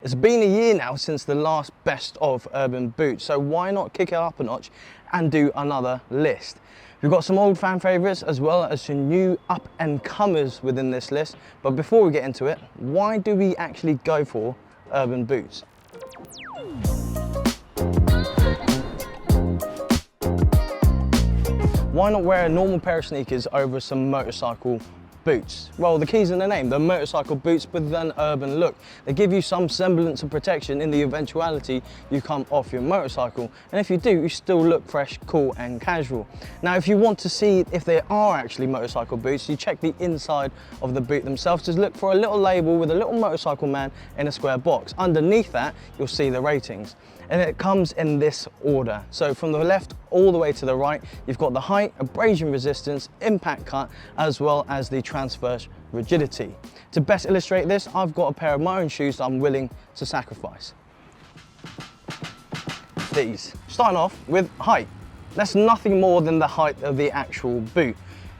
It's been a year now since the last best of urban boots, so why not kick it up a notch and do another list? We've got some old fan favourites as well as some new up and comers within this list, but before we get into it, why do we actually go for urban boots? Why not wear a normal pair of sneakers over some motorcycle boots? Well, the key's in the name, they're motorcycle boots with an urban look. They give you some semblance of protection in the eventuality you come off your motorcycle. And if you do, you still look fresh, cool and casual. Now, if you want to see if they are actually motorcycle boots, you check the inside of the boot themselves. Just look for a little label with a little motorcycle man in a square box. Underneath that, you'll see the ratings. And it comes in this order. So from the left all the way to the right, you've got the height, abrasion resistance, impact cut, as well as the transverse rigidity. To best illustrate this, I've got a pair of my own shoes I'm willing to sacrifice. These. Starting off with height. That's nothing more than the height of the actual boot.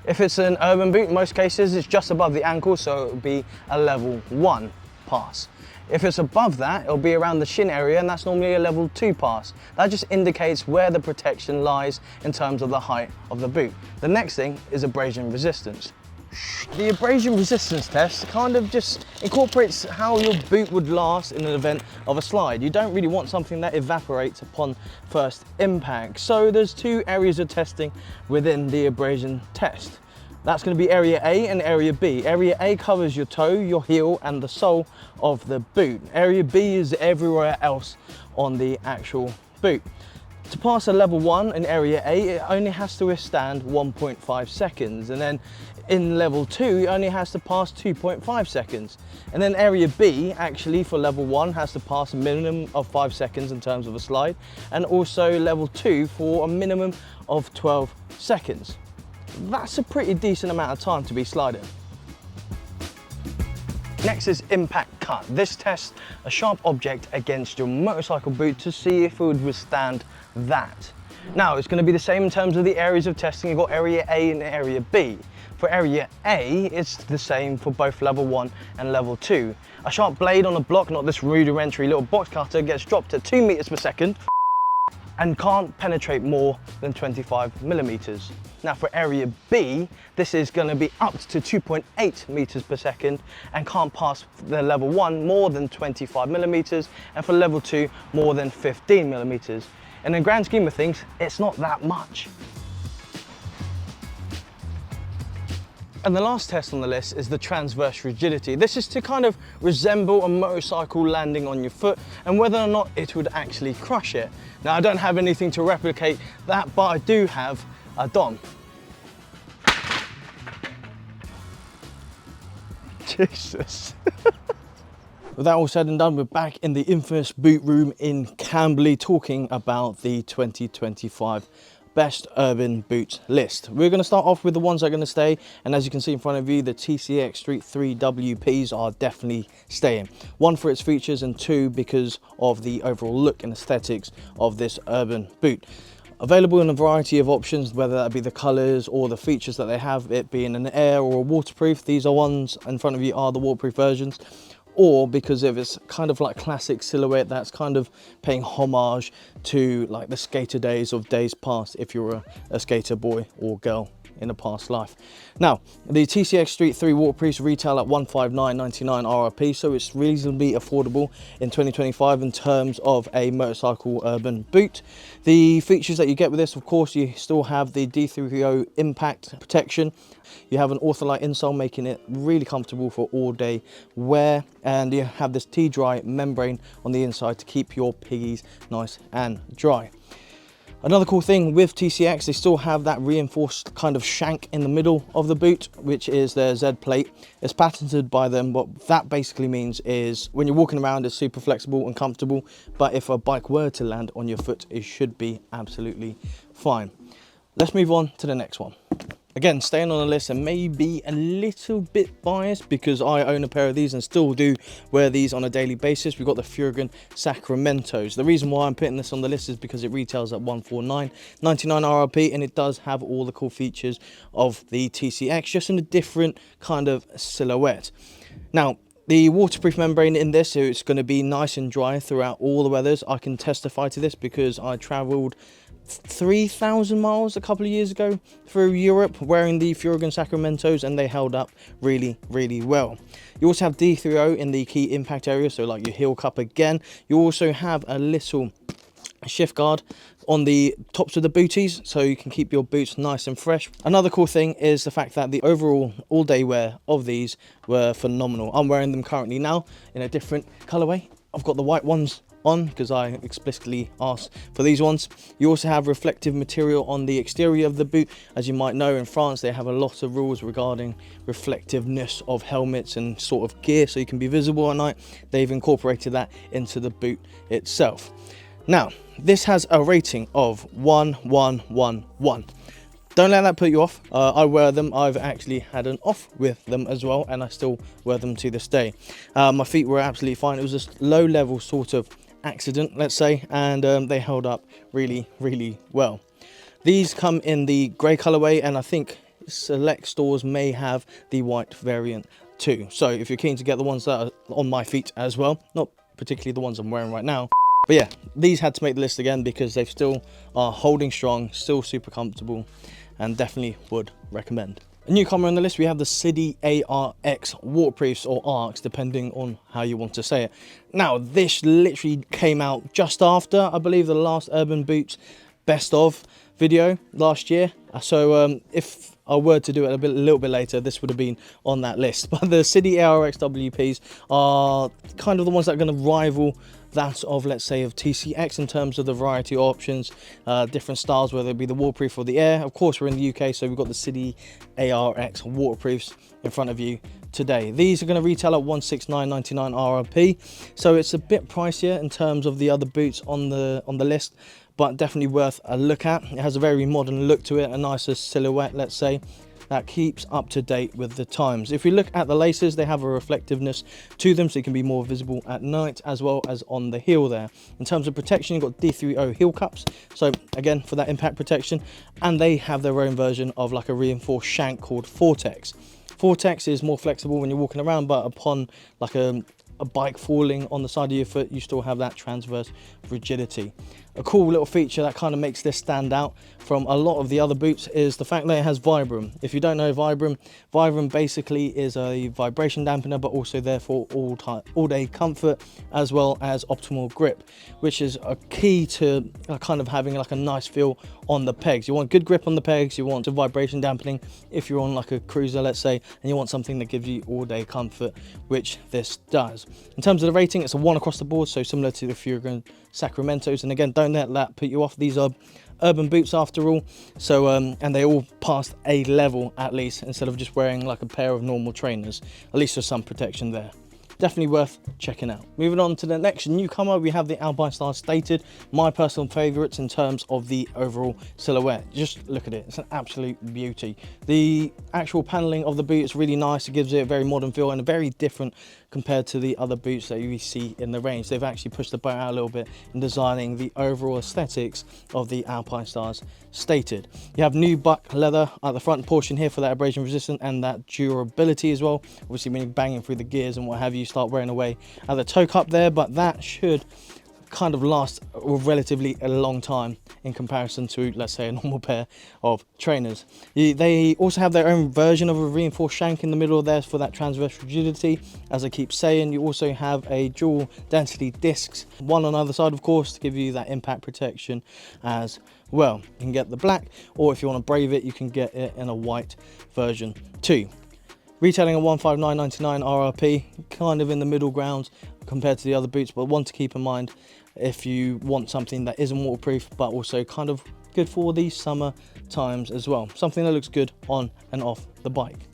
If it's an urban boot, in most cases it's just above the ankle, so it would be a level 1 pass. If it's above that, it'll be around the shin area, and that's normally a level 2 pass. That just indicates where the protection lies in terms of the height of the boot. The next thing is abrasion resistance. The abrasion resistance test kind of just incorporates how your boot would last in an event of a slide. You don't really want something that evaporates upon first impact. So there's two areas of testing within the abrasion test. That's going to be area A and area B. Area A covers your toe, your heel and the sole of the boot. Area B is everywhere else on the actual boot. To pass a level 1 in area A, it only has to withstand 1.5 seconds. And then in level 2, it only has to pass 2.5 seconds. And then area B, actually for level 1, has to pass a minimum of 5 seconds in terms of a slide. And also level 2 for a minimum of 12 seconds. That's a pretty decent amount of time to be sliding. Next is impact cut. This tests a sharp object against your motorcycle boot to see if it would withstand that. Now, it's going to be the same in terms of the areas of testing. You've got area A and area B. For area A, it's the same for both level 1 and level 2. A sharp blade on a block, not this rudimentary little box cutter, gets dropped at 2 meters per second and can't penetrate more than 25 millimeters. Now for area B, this is going to be up to 2.8 meters per second and can't pass the level 1 more than 25 millimeters, and for level 2 more than 15 millimeters. And in the grand scheme of things, it's not that much. And the last test on the list is the transverse rigidity. This is to kind of resemble a motorcycle landing on your foot and whether or not it would actually crush it. Now, I don't have anything to replicate that, but I do have a Dom. Jesus. With that all said and done, we're back in the infamous boot room in Camberley talking about the 2025 best urban boots list. We're going to start off with the ones that are going to stay, and as you can see in front of you, the TCX Street 3 WPs are definitely staying. One for its features and two because of the overall look and aesthetics of this urban boot. Available in a variety of options, whether that be the colours or the features that they have, it being an air or a waterproof. These are ones in front of you are the waterproof versions, or because of its kind of like classic silhouette that's kind of paying homage to like the skater days of days past, if you're a skater boy or girl in a past life. Now, the TCX Street 3 waterproofs retail at $159.99 RRP, so it's reasonably affordable in 2025 in terms of a motorcycle urban boot. The features that you get with this, of course, you still have the D3O impact protection. You have an Ortholite insole, making it really comfortable for all day wear, and you have this T-dry membrane on the inside to keep your piggies nice and dry. Another cool thing with TCX, they still have that reinforced kind of shank in the middle of the boot, which is their Z plate. It's patented by them. What that basically means is when you're walking around, it's super flexible and comfortable, but if a bike were to land on your foot, it should be absolutely fine. Let's move on to the next one. Again, staying on the list and maybe a little bit biased because I own a pair of these and still do wear these on a daily basis. We've got the Furan Sacramentos. The reason why I'm putting this on the list is because it retails at $149.99 RRP, and it does have all the cool features of the TCX, just in a different kind of silhouette. Now, The waterproof membrane in this, so it's going to be nice and dry throughout all the weathers. I can testify to this because I travelled 3,000 miles a couple of years ago through Europe wearing the Furan Sacramentos, and they held up really, really well. You also have D3O in the key impact area, so like your heel cup again. You also have a little shift guard on the tops of the booties, so you can keep your boots nice and fresh. Another cool thing is the fact that the overall all-day wear of these were phenomenal. I'm wearing them currently now in a different colorway. I've got the white ones on because I explicitly asked for these ones. You also have reflective material on the exterior of the boot. As you might know, in France they have a lot of rules regarding reflectiveness of helmets and sort of gear, so you can be visible at night. They've incorporated that into the boot itself. Now, this has a rating of 1111. Don't let that put you off. I wear them. I've actually had an off with them as well, and I still wear them to this day. My feet were absolutely fine. It was a low level sort of accident, let's say, and they held up really, really well. These come in the grey colorway, and I think select stores may have the white variant too. So if you're keen to get the ones that are on my feet as well, not particularly the ones I'm wearing right now, but yeah, these had to make the list again because they still are holding strong, still super comfortable, and definitely would recommend. A newcomer on the list, we have the City ARX waterproofs, or ARCs, depending on how you want to say it. Now, this literally came out just after, I believe, the last Urban Boots best of video last year. So if I were to do it a little bit later, this would have been on that list. But the City ARX WPs are kind of the ones that are going to rival that of, let's say, of TCX in terms of the variety of options, different styles, whether it be the waterproof or the air. Of course, we're in the UK, so we've got the City ARX waterproofs in front of you today. These are going to retail at $169.99 RRP, so it's a bit pricier in terms of the other boots on the list, but definitely worth a look at. It has a very modern look to it, a nicer silhouette, let's say, that keeps up to date with the times. If we look at the laces, they have a reflectiveness to them, so you can be more visible at night, as well as on the heel there. In terms of protection, you've got D3O heel cups, so again, for that impact protection, and they have their own version of like a reinforced shank called Vortex. Vortex is more flexible when you're walking around, but upon like a bike falling on the side of your foot, you still have that transverse rigidity. A cool little feature that kind of makes this stand out from a lot of the other boots is the fact that it has Vibram. If you don't know Vibram basically is a vibration dampener, but also therefore all-day comfort, as well as optimal grip, which is a key to kind of having like a nice feel on the pegs. You want good grip on the pegs, you want a vibration dampening if you're on like a cruiser, let's say, and you want something that gives you all-day comfort, which this does. In terms of the rating, it's a 1 across the board, so similar to the Furan Sacramentos. And again, don't let that put you off. These are urban boots after all, so and they all passed A level at least, instead of just wearing like a pair of normal trainers. At least there's some protection there. Definitely worth checking out. Moving on to the next newcomer, we have the Alpinestars Stated, my personal favorites in terms of the overall silhouette. Just look at it, it's an absolute beauty. The actual paneling of the boot is really nice. It gives it a very modern feel and a very different compared to the other boots that you see in the range. They've actually pushed the boat out a little bit in designing the overall aesthetics of the Alpinestars Stated. You have new buck leather at the front portion here for that abrasion resistance and that durability as well. Obviously when you're banging through the gears and what have you, start wearing away at the toe cup there, but that should kind of last relatively a long time in comparison to, let's say, a normal pair of trainers. They also have their own version of a reinforced shank in the middle there for that transverse rigidity. As I keep saying, you also have a dual density discs, one on either side of course, to give you that impact protection as well. You can get the black, or if you want to brave it, you can get it in a white version too. Retailing at $159.99 RRP, kind of in the middle ground compared to the other boots, but one to keep in mind if you want something that isn't waterproof, but also kind of good for these summer times as well. Something that looks good on and off the bike.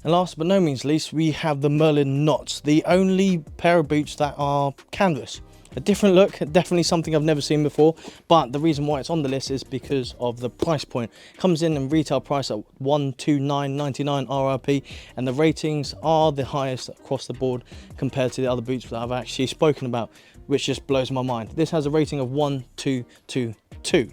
And last but no means least, we have the Merlin Knot, the only pair of boots that are canvas. A different look, definitely something I've never seen before, but the reason why it's on the list is because of the price point. It comes in retail price at $129.99 RRP, and the ratings are the highest across the board compared to the other boots that I've actually spoken about, which just blows my mind. This has a rating of 1222.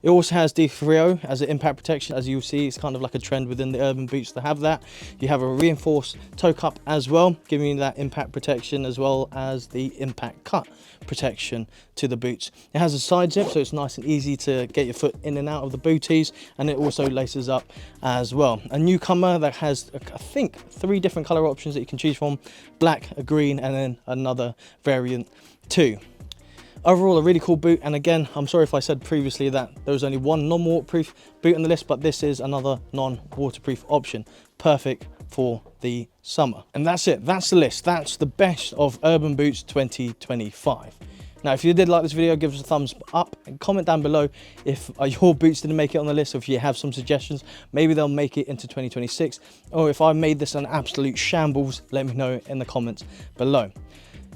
It also has the Frio as an impact protection. As you'll see, it's kind of like a trend within the urban boots to have that. You have a reinforced toe cup as well, giving you that impact protection as well as the impact cut protection to the boots. It has a side zip, so it's nice and easy to get your foot in and out of the booties, and it also laces up as well. A newcomer that has, I think, 3 different color options that you can choose from: black, a green, and then another variant too. Overall, a really cool boot, and again, I'm sorry if I said previously that there was only one non-waterproof boot on the list, but this is another non-waterproof option, perfect for the summer. And that's it, that's the list. That's the best of urban boots 2025. Now, if you did like this video, give us a thumbs up and comment down below if your boots didn't make it on the list, or if you have some suggestions. Maybe they'll make it into 2026, or if I made this an absolute shambles, let me know in the comments below.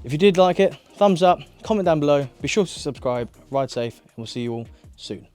If you did like it, thumbs up, comment down below, be sure to subscribe, ride safe, and we'll see you all soon.